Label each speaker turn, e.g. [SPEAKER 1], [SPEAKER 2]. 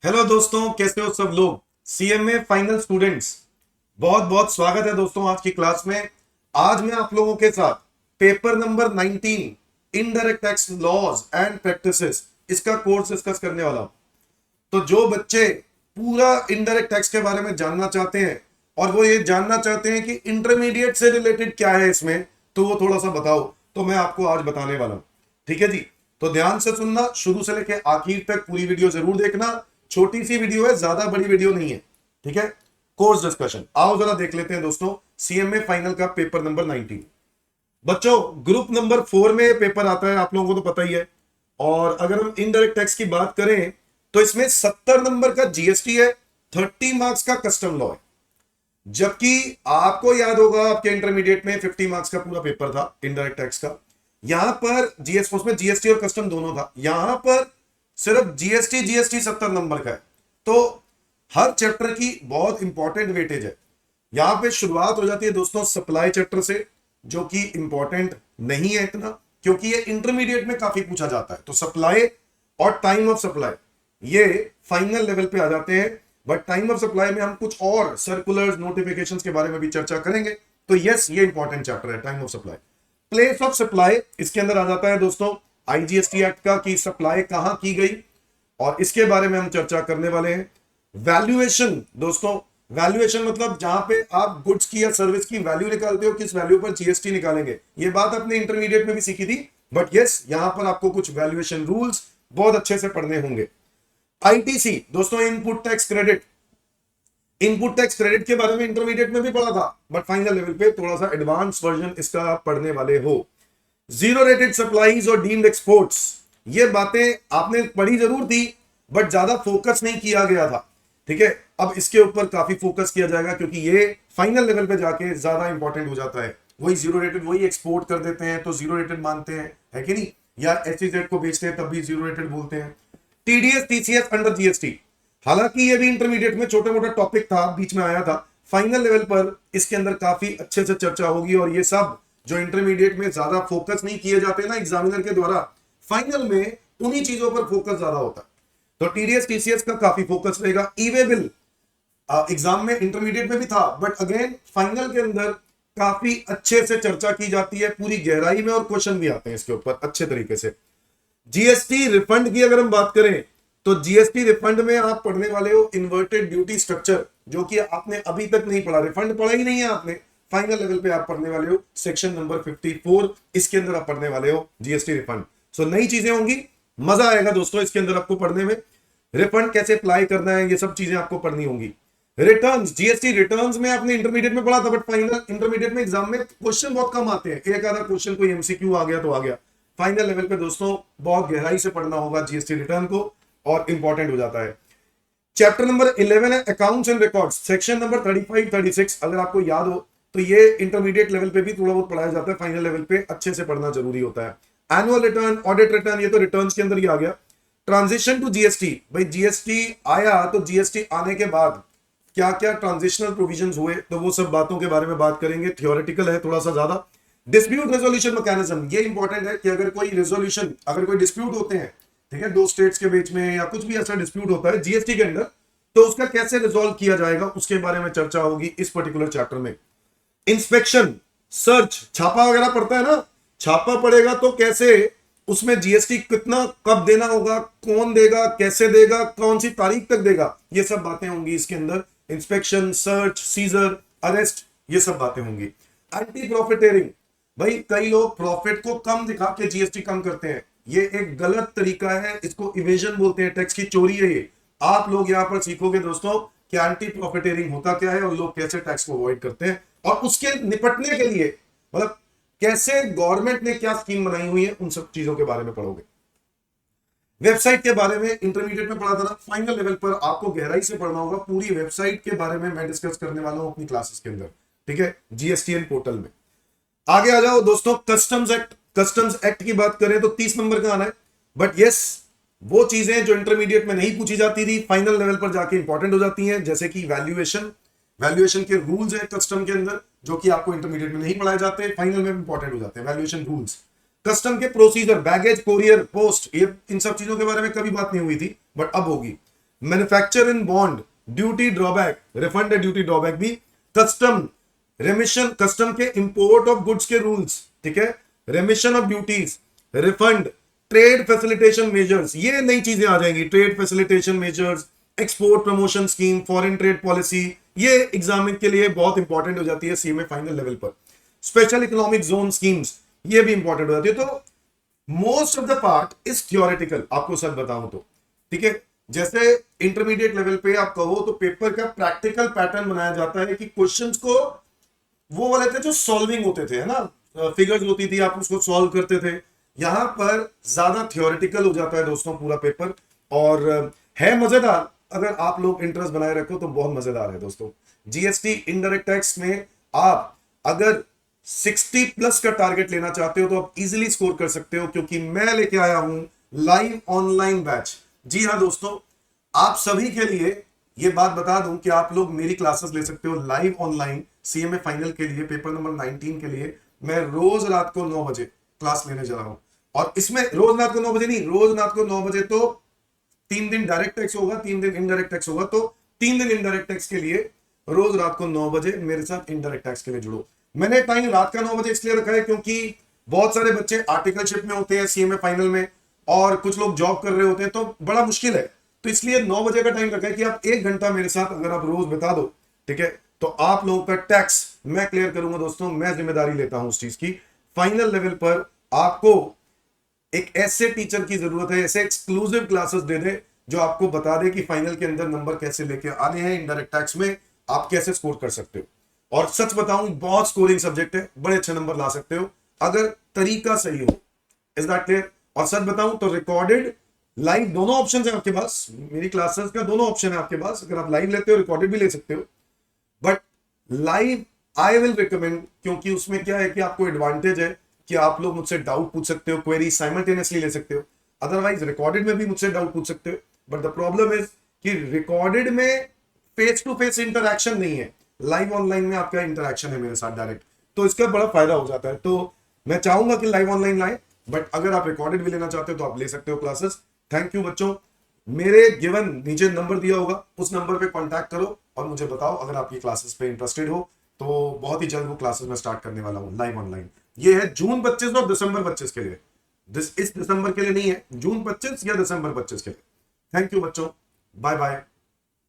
[SPEAKER 1] Hello दोस्तों, कैसे हो सब लोग। सीएमए फाइनल स्टूडेंट्स, बहुत बहुत स्वागत है दोस्तों आज की क्लास में। आज मैं आप लोगों के साथ paper number 19 indirect tax laws and practices इसका कोर्स डिस्कस करने वाला हूं। तो जो बच्चे पूरा इनडायरेक्ट टैक्स के बारे में जानना चाहते हैं और वो ये जानना चाहते हैं कि इंटरमीडिएट से रिलेटेड क्या है इसमें, तो वो थोड़ा सा बताओ, तो मैं आपको आज बताने वाला हूं। ठीक है जी, तो ध्यान से सुनना, शुरू से लेकर आखिर तक पूरी वीडियो जरूर देखना। छोटी सी वीडियो है, ज्यादा बड़ी वीडियो नहीं है। ठीक है, कोर्स डिस्कशन आओ जरा देख लेते हैं दोस्तों। सीएमए फाइनल का पेपर नंबर 19 बच्चों, ग्रुप नंबर 4 में पेपर आता है, आप लोगों को तो पता ही है। और अगर हम इनडायरेक्ट टैक्स की बात करें तो इसमें 70 नंबर का जीएसटी है, 30 मार्क्स का कस्टम लॉ है। जबकि आपको याद होगा आपके इंटरमीडिएट में 50 मार्क्स का पूरा पेपर था इनडायरेक्ट टैक्स का। यहां पर उसमें जीएसटी और कस्टम दोनों था, यहां पर सिर्फ जीएसटी 70 नंबर का है। तो हर चैप्टर की बहुत इंपॉर्टेंट वेटेज है। यहां पे शुरुआत हो जाती है दोस्तों सप्लाई चैप्टर से, जो कि इंपॉर्टेंट नहीं है इतना, क्योंकि ये इंटरमीडिएट में काफी पूछा जाता है। तो सप्लाई और टाइम ऑफ सप्लाई ये फाइनल लेवल पे आ जाते हैं। बट टाइम ऑफ सप्लाई में हम कुछ और सर्कुलर्स नोटिफिकेशंस के बारे में भी चर्चा करेंगे। तो यस, ये इंपॉर्टेंट चैप्टर है time of supply. Place of supply इसके अंदर आ जाता है दोस्तों आईजीएसटी एक्ट का, कि सप्लाई कहां की गई, और इसके बारे में हम चर्चा करने वाले हैं। वैल्यूएशन दोस्तों, वैल्यूएशन मतलब जहां पे आप गुड्स की या सर्विस की वैल्यू निकालते हो, किस वैल्यू पर जीएसटी निकालेंगे। ये बात आपने इंटरमीडिएट में भी सीखी थी, बट यस यहां पर आपको कुछ वैल्यूएशन रूल्स बहुत अच्छे से पढ़ने होंगे। आईटीसी दोस्तों, input tax credit. Input tax credit के बारे में इंटरमीडिएट में भी पढ़ा था, बट फाइनल लेवल पे थोड़ा सा एडवांस वर्जन इसका आप पढ़ने वाले हो। जीरो रेटेड सप्लाईज और डीम्ड एक्सपोर्ट्स, ये बातें आपने पढ़ी जरूर थी, बट ज्यादा फोकस नहीं किया गया था। ठीक है, अब इसके ऊपर काफी फोकस किया जाएगा, क्योंकि ये फाइनल लेवल पे जाके ज्यादा इंपॉर्टेंट हो जाता है। वही जीरो रेटेड, वही एक्सपोर्ट कर देते हैं तो जीरो रेटेड मानते हैं, है कि नहीं, या एसईजेड को बेचते हैं तब भी जीरो रेटेड बोलते हैं। टीडीएस टीसीएस अंडर जीएसटी, हालांकि ये भी इंटरमीडिएट में छोटा मोटा टॉपिक था, बीच में आया था। फाइनल लेवल पर इसके अंदर काफी अच्छे से चर्चा होगी, और ये सब जो इंटरमीडिएट में ज्यादा फोकस नहीं किए जाते ना एग्जामिनर के द्वारा, फाइनल में उन्हीं चीजों पर फोकस ज्यादा होता है। तो टीडीएस टीसीएस का काफी फोकस रहेगा। ई वे बिल एग्जाम में इंटरमीडिएट में भी था, बट अगेन फाइनल के अंदर काफी अच्छे से चर्चा की जाती है, पूरी गहराई में, और क्वेश्चन भी आते हैं इसके ऊपर अच्छे तरीके से। जीएसटी रिफंड की अगर हम बात करें तो जीएसटी रिफंड में आप पढ़ने वाले हो इन्वर्टेड ड्यूटी स्ट्रक्चर, जो कि आपने अभी तक नहीं पढ़ा, रिफंड पढ़ा ही नहीं है आपने। फाइनल लेवल पे आप पढ़ने वाले हो सेक्शन नंबर 54, इसके अंदर आप पढ़ने वाले हो जीएसटी रिफंड। सो नई चीजें होंगी, मजा आएगा दोस्तों इसके अंदर आपको पढ़ने में। रिफंड कैसे अप्लाई करना है, ये सब चीजें आपको पढ़नी होंगी। रिटर्न्स, जीएसटी रिटर्न्स में आपने इंटरमीडिएट में पढ़ा था, बट फाइनल इंटरमीडिएट में एग्जाम में क्वेश्चन बहुत कम आते हैं, एक आधा क्वेश्चन कोई एमसीक्यू आ गया तो आ गया। फाइनल लेवल पे दोस्तों बहुत गहराई से पढ़ना होगा जीएसटी रिटर्न को, और इंपॉर्टेंट हो जाता है। चैप्टर नंबर 11 है accounts and records, section number 35 36, अगर आपको याद हो तो ये इंटरमीडिएट लेवल पे भी थोड़ा बहुत पढ़ाया जाता है, फाइनल लेवल पे अच्छे से पढ़ना जरूरी होता है। एनुअल रिटर्न, ऑडिट रिटर्न, ये तो रिटर्न्स के अंदर ही आ गया। ट्रांजिशन टू जीएसटी, भाई जीएसटी आया तो जीएसटी आने के बाद क्या क्या ट्रांजिशनल प्रोविजंस हुए, तो वो सब बातों के बारे में बात करेंगे। थियोरेटिकल है थोड़ा सा ज्यादा। डिस्प्यूट रेजोल्यूशन मैकेनिज्म, ये इंपॉर्टेंट है कि अगर कोई रेजोल्यूशन, अगर कोई डिस्प्यूट होते हैं, ठीक है, दो स्टेट्स के बीच में या कुछ भी ऐसा डिस्प्यूट होता है जीएसटी के अंदर, तो उसका कैसे रिजोल्व किया जाएगा उसके बारे में चर्चा होगी इस पर्टिकुलर चैप्टर में। इंस्पेक्शन, सर्च, छापा वगैरह पड़ता है ना, छापा पड़ेगा तो कैसे उसमें जीएसटी कितना कब देना होगा, कौन देगा, कैसे देगा, कौन सी तारीख तक देगा, ये सब बातें होंगी इसके अंदर। इंस्पेक्शन, सर्च, सीजर, अरेस्ट, ये सब बातें होंगी। एंटी प्रॉफिटेरिंग, भाई कई लोग प्रॉफिट को कम दिखा के जीएसटी कम करते हैं, ये एक गलत तरीका है, इसको इवेजन बोलते हैं, टैक्स की चोरी है ये। आप लोग यहां पर सीखोगे दोस्तों कि एंटी प्रॉफिटेरिंग होता क्या है, और लोग कैसे टैक्स को अवॉइड करते हैं, और उसके निपटने के लिए मतलब कैसे गवर्नमेंट ने क्या स्कीम बनाई हुई है, उन सब चीजों के बारे में पढ़ोगे। वेबसाइट के बारे में इंटरमीडिएट में पढ़ा था ना, फाइनल लेवल पर आपको गहराई से पढ़ना होगा। पूरी वेबसाइट के बारे में मैं डिस्कस करने वाला हूं अपनी क्लासेस के अंदर, ठीक है, जीएसटीएन पोर्टल में। आगे आ जाओ दोस्तों, कस्टम्स एक्ट। कस्टम्स एक्ट की बात करें तो 30 नंबर का आना है, बट यस वो चीजें जो इंटरमीडिएट में नहीं पूछी जाती थी फाइनल लेवल पर जाके इंपॉर्टेंट हो जाती हैं, जैसे कि वैल्यूएशन। वैल्यूएशन के रूल्स है कस्टम के अंदर, जो कि आपको इंटरमीडिएट में नहीं पढ़ाए जाते, फाइनल में इंपॉर्टेंट हो जाते हैं वैल्यूएशन रूल्स। कस्टम के प्रोसीजर, बैगेज, कोरियर, पोस्ट, ये इन सब चीजों के बारे में कभी बात नहीं हुई थी, बट अब होगी। Manufacture in bond, duty drawback, refund है ड्यूटी ड्रॉबैक भी, कस्टम रेमिशन, कस्टम के इंपोर्ट ऑफ गुड्स के रूल्स, ठीक है, रेमिशन of duties, refund, trade facilitation measures, ये नई चीजें आ जाएंगी, trade facilitation measures, export promotion scheme, foreign trade policy, ये एग्जाम के लिए बहुत इंपॉर्टेंट हो जाती है सीएमए फाइनल लेवल पर। स्पेशल इकोनॉमिक जोन स्कीम्स, ये भी इंपॉर्टेंट हो जाती है। तो most of the part is theoretical, आपको सच बताऊं तो, ठीक है। जैसे इंटरमीडिएट लेवल पे आप कहो तो पेपर का प्रैक्टिकल पैटर्न बनाया जाता है कि क्वेश्चंस को वो वाले थे जो सॉल्विंग होते थे, है ना, फिगर्स होती थी, आप उसको सॉल्व करते थे। यहां पर ज्यादा थियोरेटिकल हो जाता है दोस्तों पूरा पेपर, और है मजेदार। अगर आप लोग इंटरेस्ट बनाए रखो तो बहुत मजेदार है दोस्तों। जीएसटी इनडायरेक्ट टैक्स में आप अगर 60 प्लस का टारगेट लेना चाहते हो तो आप इजीली स्कोर कर सकते हो, क्योंकि मैं लेके आया हूं लाइव ऑनलाइन बैच। जी हाँ दोस्तों, आप सभी के लिए ये बात बता दूं कि आप लोग मेरी क्लासेस ले सकते हो लाइव ऑनलाइन सीएमए फाइनल के लिए, पेपर नंबर 19 के लिए। मैं रोज रात को 9 बजे क्लास लेने जा रहा हूं, और इसमें रोज रात को 9 बजे नहीं, रोज रात को 9 बजे तो 3 दिन डायरेक्ट टैक्स होगा, 3 दिन इनडायरेक्ट टैक्स होगा। तो 3 दिन इनडायरेक्ट टैक्स के लिए रोज रात को 9 बजे मेरे साथ इनडायरेक्ट टैक्स के लिए जुड़ो। मैंने टाइम रात का 9 बजे इसलिए रखा है क्योंकि बहुत सारे बच्चे आर्टिकलशिप में होते हैं सीएमए फाइनल में, और कुछ लोग जॉब कर रहे होते हैं, तो बड़ा मुश्किल है। तो इसलिए 9 बजे का टाइम रखा है कि आप 1 घंटा मेरे साथ अगर आप रोज बिता दो, ठीक है, तो आप लोगों का टैक्स मैं क्लियर करूंगा दोस्तों। मैं जिम्मेदारी लेता हूं उस चीज की। फाइनल लेवल पर आपको एक ऐसे टीचर की जरूरत है, ऐसे एक्सक्लूसिव क्लासेस दे दे जो आपको बता दे कि फाइनल के अंदर नंबर कैसे लेके आने हैं, इनडायरेक्ट टैक्स में आप कैसे स्कोर कर सकते हो। और सच बताऊं, बहुत स्कोरिंग सब्जेक्ट है, बड़े अच्छे नंबर ला सकते हो अगर तरीका सही हो। Is that clear? और सच बताऊं तो रिकॉर्डेड लाइव दोनों ऑप्शन है आपके पास, मेरी क्लासेस का दोनों ऑप्शन है आपके पास। अगर आप लाइव लेते हो रिकॉर्डेड भी ले सकते हो, but live I will recommend, क्योंकि उसमें क्या है कि आपको एडवांटेज है कि आप लोग मुझसे डाउट पूछ सकते हो, क्वेरी साइमल्टेनियसली ले सकते हो। अदरवाइज रिकॉर्डेड में भी मुझसे डाउट पूछ सकते हो, बट द प्रॉब्लम इज कि रिकॉर्डेड में फेस टू फेस इंटरैक्शन नहीं है, लाइव ऑनलाइन में आपका इंटरैक्शन है मेरे साथ डायरेक्ट, तो इसका बड़ा फायदा हो जाता है। तो मैं चाहूंगा कि लाइव ऑनलाइन लाए, बट अगर आप रिकॉर्डेड भी लेना चाहते हो तो आप ले सकते हो क्लासेस। थैंक यू बच्चों। मेरे गिवन नीचे नंबर दिया होगा, उस नंबर पे कांटेक्ट करो और मुझे बताओ अगर आपकी क्लासेस पे इंटरेस्टेड हो। तो बहुत ही जल्द वो क्लासेस में स्टार्ट करने वाला हूँ लाइव ऑनलाइन। ये है जून 25 और दिसंबर 25 के लिए, इस दिसंबर के लिए नहीं है, जून 25 या दिसंबर 25 के लिए। थैंक यू बच्चों, बाय बाय।